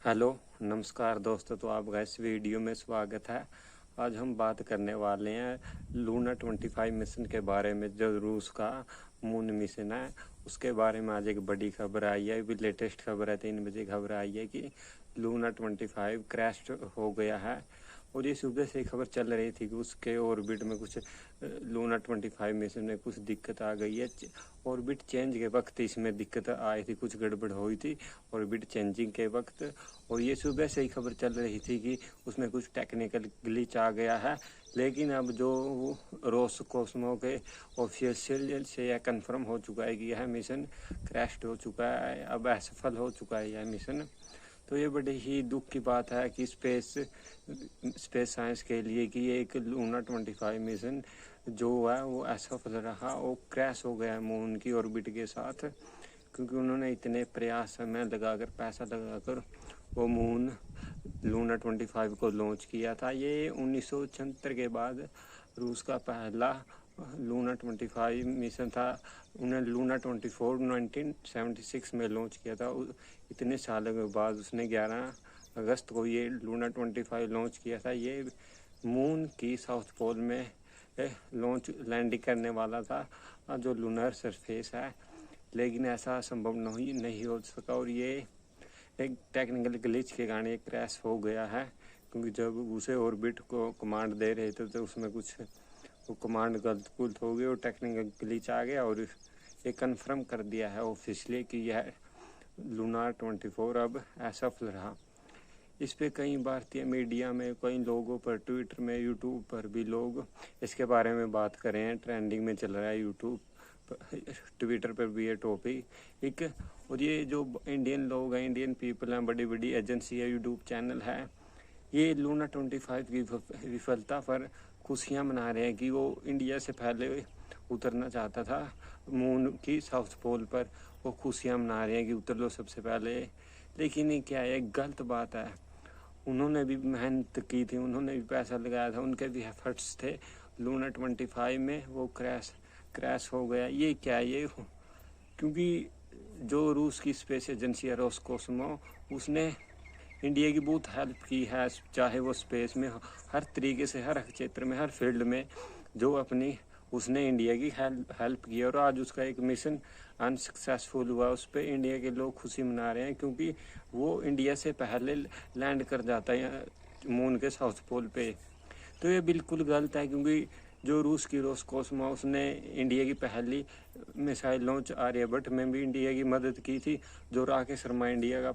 Hello नमस्कार दोस्तों, तो आपका इस वीडियो में स्वागत है। आज हम बात करने वाले हैं लूना 25 मिशन के बारे में। जो रूस का मून मिशन है उसके बारे में आज एक बड़ी खबर आई है। अभी लेटेस्ट खबर है, 3 बजे खबर आई है कि लूना 25 क्रैश हो गया है। और ये सुबह से खबर चल रही थी कि उसके ऑर्बिट में कुछ लूना 25 मिशन में कुछ दिक्कत आ गई है। ऑर्बिट चेंज के वक्त इसमें दिक्कत आई थी, कुछ गड़बड़ हुई थी ऑर्बिट चेंजिंग के वक्त। और ये सुबह से ही खबर चल रही थी कि उसमें कुछ टेक्निकल ग्लिच आ गया है। लेकिन अब जो रोसकोस्मो के ऑफिशियल से यह कंफर्म हो चुका है कि यह मिशन क्रैश हो चुका है, अब असफल हो चुका है यह मिशन। तो ये बड़ी ही दुख की बात है कि स्पेस साइंस के लिए कि एक लूना 25 मिशन जो है वो असफल रहा और क्रैश हो गया मून की ऑर्बिट के साथ। क्योंकि उन्होंने इतने प्रयास में लगाकर पैसा लगाकर वो मून लूना 25 को लॉन्च किया था। ये 1976 के बाद रूस का पहला लूना 25 मिशन था। उन्हें लूना 24 1976 में लॉन्च किया था। इतने सालों के बाद उसने 11 अगस्त को ये लूना 25 लॉन्च किया था। ये मून की साउथ पोल में लॉन्च लैंडिंग करने वाला था, जो लूनर सरफेस है। लेकिन ऐसा संभव नहीं हो सका और ये एक टेक्निकल ग्लिच के कारण एक क्रैश हो गया है। क्योंकि जब उसे ऑर्बिट को कमांड दे रहे थे तो उसमें कुछ वो कमांड गलत हो गई और टेक्निकल ग्लिच आ गया। और ये कंफर्म कर दिया है ऑफिशियली कि यह लूना 24 अब असफल रहा। इस पे कई भारतीय मीडिया में, कई लोगों पर, ट्विटर में, यूट्यूब पर भी लोग इसके बारे में बात कर रहे हैं। ट्रेंडिंग में चल रहा है यूट्यूब, ट्विटर पर भी ये टॉपिक। और ये जो इंडियन लोग हैं, इंडियन पीपल हैं, बड़ी बड़ी एजेंसी है, यूट्यूब चैनल है, ये लूना 25 की विफलता पर खुशियाँ मना रहे हैं कि वो इंडिया से पहले उतरना चाहता था मून की साउथ पोल पर। वो खुशियाँ मना रहे हैं कि उतर लो सबसे पहले। लेकिन ये क्या है, गलत बात है। उन्होंने भी मेहनत की थी, उन्होंने भी पैसा लगाया था, उनके भी एफर्ट्स थे लूना 25 में। वो क्रैश हो गया। ये क्या है ये, क्योंकि जो रूस की स्पेस एजेंसी है रोसकोस्मो, उसने इंडिया की बहुत हेल्प की है। चाहे वो स्पेस में हर तरीके से, हर क्षेत्र में, हर फील्ड में जो अपनी उसने इंडिया की हेल्प की। और आज उसका एक मिशन अनसक्सेसफुल हुआ, उस पर इंडिया के लोग खुशी मना रहे हैं क्योंकि वो इंडिया से पहले लैंड कर जाता है मून के साउथ पोल पे। तो ये बिल्कुल गलत है, क्योंकि जो रूस की रोसकोस्मो, उसने इंडिया की पहली मिसाइल लॉन्च आर्यभट्ट में भी इंडिया की मदद की थी। जो राकेश शर्मा इंडिया का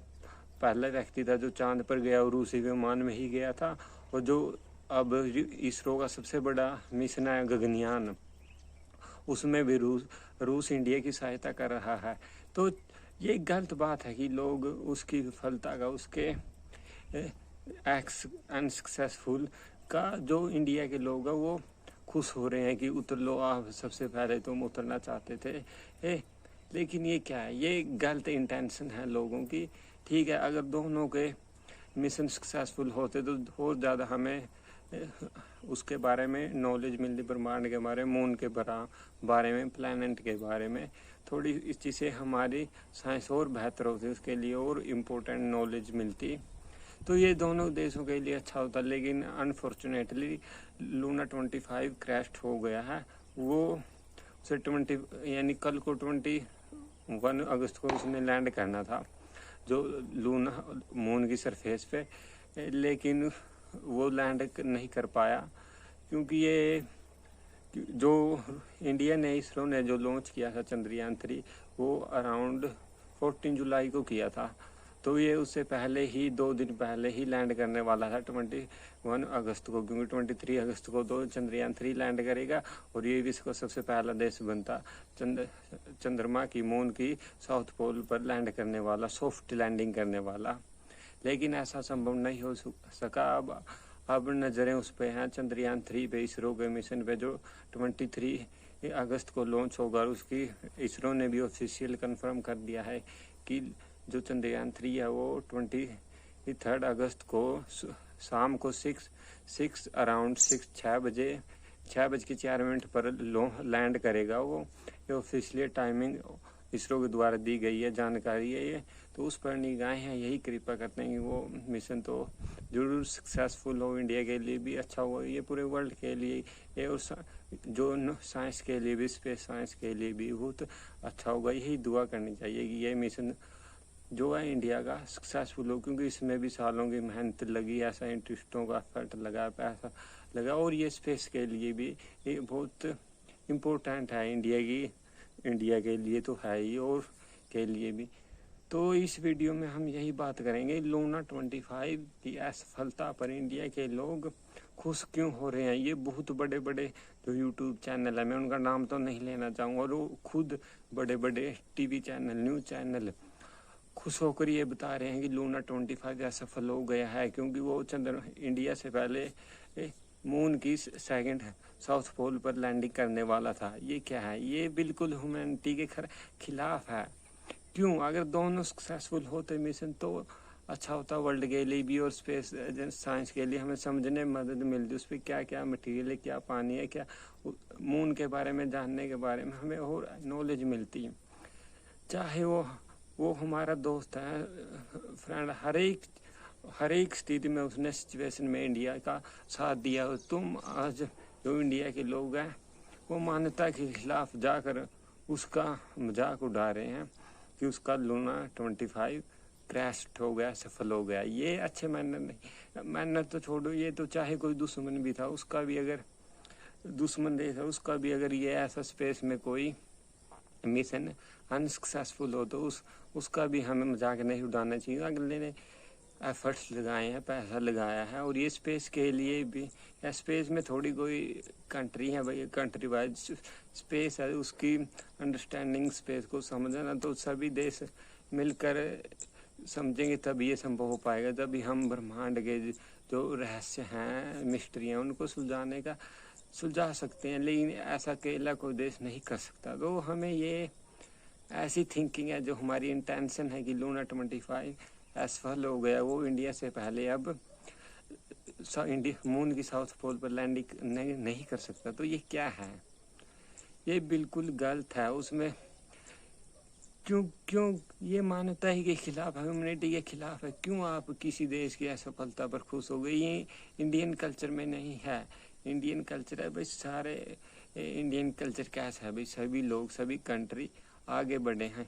पहला व्यक्ति था जो चांद पर गया और रूसी विमान में ही गया था। और जो अब इसरो का सबसे बड़ा मिशन है गगनयान, उसमें भी रूस इंडिया की सहायता कर रहा है। तो ये गलत बात है कि लोग उसकी विफलता का, उसके अनसक्सेसफुल का, जो इंडिया के लोग हैं वो खुश हो रहे हैं कि उतर लो आप सबसे पहले, तुम उतरना चाहते थे। लेकिन ये क्या है, ये गलत इंटेंशन है लोगों की। ठीक है, अगर दोनों के मिशन सक्सेसफुल होते तो और ज़्यादा हमें उसके बारे में नॉलेज मिलती, ब्रह्मांड के बारे में, मून के बारे में, प्लैनेट के बारे में। थोड़ी इस चीज़ से हमारी साइंस और बेहतर होती, उसके लिए और इम्पोर्टेंट नॉलेज मिलती। तो ये दोनों देशों के लिए अच्छा होता। लेकिन अनफॉर्चुनेटली लूना 25 क्रैश हो गया है। वो उसे 20 यानी कल को 21 अगस्त को उसने लैंड करना था जो लूना मून की सरफेस पे। लेकिन वो लैंड नहीं कर पाया, क्योंकि ये जो इंडिया ने, इसरो ने जो लॉन्च किया था चंद्रयान 3, वो अराउंड 14 जुलाई को किया था। तो ये उससे पहले ही 2 दिन पहले ही लैंड करने वाला था 21 अगस्त को, क्योंकि 23 अगस्त को तो चंद्रयान 3 लैंड करेगा और ये विश्व का सबसे पहला देश बनता चंद्रमा की, मून की साउथ पोल पर लैंड करने वाला, सॉफ्ट लैंडिंग करने वाला। लेकिन ऐसा संभव नहीं हो सका। अब नज़रें उस पे हैं, चंद्रयान 3 पे, इसरो के मिशन पे, जो 23 अगस्त को लॉन्च होगा। उसकी इसरो ने भी ऑफिशियल कंफर्म कर दिया है कि जो चंद्रयान 3 है वो 23 अगस्त को शाम को 6 अराउंड 6:04 पर लैंड करेगा। वो ये ऑफिशियली टाइमिंग इसरो के द्वारा दी गई है जानकारी है ये, तो उस पर निगाहें हैं। यही कृपा करते हैं कि वो मिशन तो जरूर सक्सेसफुल हो, इंडिया के लिए भी अच्छा हो, ये पूरे वर्ल्ड के लिए ये, और जो साइंस के लिए भी, स्पेस साइंस के लिए भी बहुत अच्छा होगा। यही दुआ करनी चाहिए कि ये मिशन जो है इंडिया का सक्सेसफुल हो, क्योंकि इसमें भी सालों की मेहनत लगी है, साइंटिस्टों का एफर्ट लगा, पैसा लगा, और ये स्पेस के लिए भी ये बहुत इम्पोर्टेंट है इंडिया के लिए तो है ही, और के लिए भी। तो इस वीडियो में हम यही बात करेंगे लूना 25 की असफलता पर इंडिया के लोग खुश क्यों हो रहे हैं। ये बहुत बड़े बड़े जो यूट्यूब चैनल है, मैं उनका नाम तो नहीं लेना चाहूँगा, और वो खुद बड़े बड़े टीवी चैनल, न्यूज़ चैनल खुश होकर ये बता रहे हैं कि लूना 25 असफल हो गया है, क्योंकि वो इंडिया से पहले मून की सेकंड साउथ पोल पर लैंडिंग करने वाला था। ये क्या है, ये बिल्कुल ह्यूमैनिटी के खिलाफ है। क्यों? अगर दोनों सक्सेसफुल होते मिशन तो अच्छा होता वर्ल्ड के लिए भी, और स्पेस साइंस के लिए हमें समझने में मदद मिलती, उस पर क्या क्या मटेरियल है, क्या पानी है, क्या मून के बारे में जानने के बारे में हमें और नॉलेज मिलती है। चाहे वो हमारा दोस्त है, फ्रेंड, हर एक स्थिति में उसने सिचुएशन में इंडिया का साथ दिया। तुम आज जो इंडिया के लोग हैं वो मान्यता के खिलाफ जाकर उसका मजाक उड़ा रहे हैं कि उसका लूना 25 क्रैश हो गया, सफल हो गया। ये अच्छे मैनर नहीं, मैनर तो छोड़ो, ये तो चाहे कोई दुश्मन भी था, उसका भी अगर दुश्मन देश है, उसका भी अगर ये ऐसा स्पेस में कोई मिशन अनसक्सेसफुल हो तो उसका भी हमें मजाक नहीं उड़ाना चाहिए। अगले ने एफर्ट्स लगाए हैं, पैसा लगाया है, और ये स्पेस के लिए भी, या स्पेस में थोड़ी कोई कंट्री है भाई, कंट्री वाइज स्पेस है, उसकी अंडरस्टैंडिंग स्पेस को समझना तो सभी देश मिलकर समझेंगे तभी ये संभव हो पाएगा। तभी हम ब्रह्मांड के जो रहस्य हैं, मिस्ट्री हैं, उनको सुलझा सकते हैं, लेकिन ऐसा अकेला कोई देश नहीं कर सकता। तो हमें ये ऐसी थिंकिंग है, जो हमारी इंटेंशन है कि लूना 25 असफल हो गया, वो इंडिया से पहले अब इंडिया मून की साउथ पोल पर लैंडिंग नहीं कर सकता। तो ये क्या है, ये बिल्कुल गलत है। उसमें क्यों ये मान्यता ही के खिलाफ है, ह्यूमैनिटी के खिलाफ है। क्यों आप किसी देश की असफलता पर खुश हो गए? ये इंडियन कल्चर में नहीं है। इंडियन कल्चर है भाई, सारे इंडियन कल्चर कैसा है भाई, सभी लोग, सभी कंट्री आगे बढ़े हैं,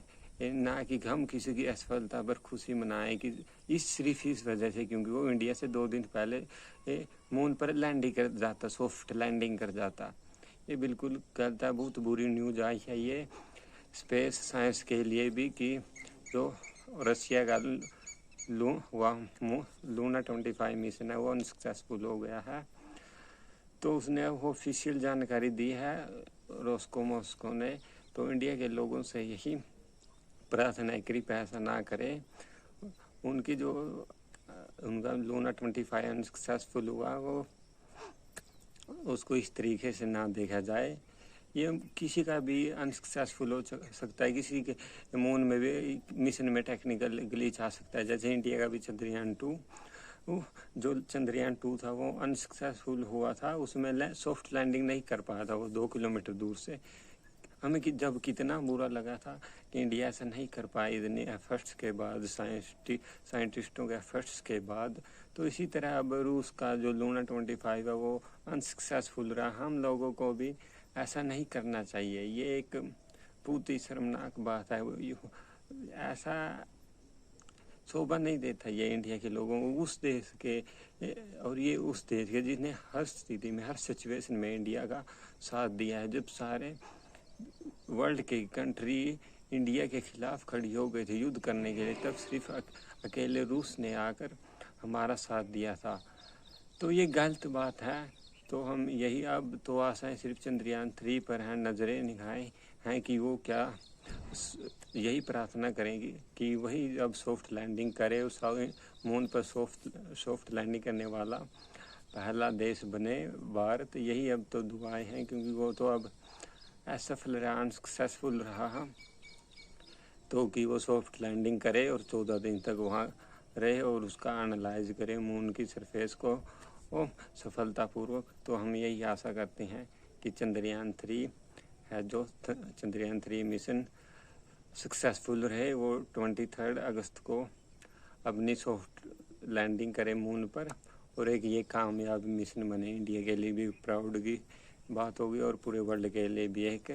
ना कि हम किसी की असफलता पर खुशी मनाएं कि सिर्फ इस वजह से क्योंकि वो इंडिया से 2 दिन पहले मून पर लैंडिंग कर जाता, सॉफ्ट लैंडिंग कर जाता। ये बिल्कुल गलत है। बहुत बुरी न्यूज आई है ये स्पेस साइंस के लिए भी कि जो रशिया का लूना 25 मिशन है वो अनसक्सेसफुल हो गया है। तो उसने वो ऑफिशियल जानकारी दी है रोस्कोमोस्को ने। तो इंडिया के लोगों से यही प्रार्थना है, कृपया ऐसा ना करें। उनका लूना 25 अनसक्सेसफुल हुआ, वो उसको इस तरीके से ना देखा जाए। ये किसी का भी अनसक्सेसफुल हो सकता है, किसी के मून में भी मिशन में टेक्निकल ग्लिच आ सकता है। जैसे इंडिया का भी चंद्रयान 2, जो चंद्रयान 2 था वो अनसक्सेसफुल हुआ था, उसमें सॉफ्ट लैंडिंग नहीं कर पाया था वो 2 किलोमीटर दूर से। हमें जब कितना बुरा लगा था कि इंडिया ऐसा नहीं कर पाया इतने एफर्ट्स के बाद, साइंटिस्टों के एफर्ट्स के बाद। तो इसी तरह अब रूस का जो लूना 25 है वो अनसक्सेसफुल रहा। हम लोगों को भी ऐसा नहीं करना चाहिए। ये एक बहुत ही शर्मनाक बात है। ऐसा शोभा नहीं देता ये इंडिया के लोगों को, उस देश के, और ये उस देश के जिसने हर स्थिति में, हर सिचुएशन में इंडिया का साथ दिया है। जब सारे वर्ल्ड के कंट्री इंडिया के खिलाफ खड़ी हो गई थी युद्ध करने के लिए, तब सिर्फ अकेले रूस ने आकर हमारा साथ दिया था। तो ये गलत बात है। तो हम यही, अब तो आशाएं सिर्फ चंद्रयान 3 पर हैं, नजरें निगाहें हैं कि वो क्या, यही प्रार्थना करेंगे कि वही अब सॉफ्ट लैंडिंग करे, उस मून पर सॉफ्ट लैंडिंग करने वाला पहला देश बने भारत। यही अब तो दुआएं हैं, क्योंकि वो तो अब असफल रहा, अनसक्सेसफुल रहा, तो कि वो सॉफ्ट लैंडिंग करे और 14 दिन तक वहाँ रहे और उसका एनालाइज करे मून की सरफेस को वो सफलतापूर्वक। तो हम यही आशा करते हैं कि चंद्रयान 3 है, जो चंद्रयान 3 मिशन सक्सेसफुल रहे, वो 23 अगस्त को अपनी सॉफ्ट लैंडिंग करे मून पर, और एक ये कामयाब मिशन बने। इंडिया के लिए भी प्राउड की बात होगी और पूरे वर्ल्ड के लिए भी एक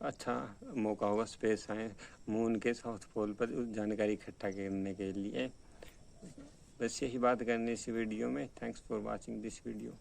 अच्छा मौका होगा स्पेस साइंस मून के साउथ पोल पर जानकारी इकट्ठा करने के लिए। बस यही बात करनी इस वीडियो में। Thanks for watching this video.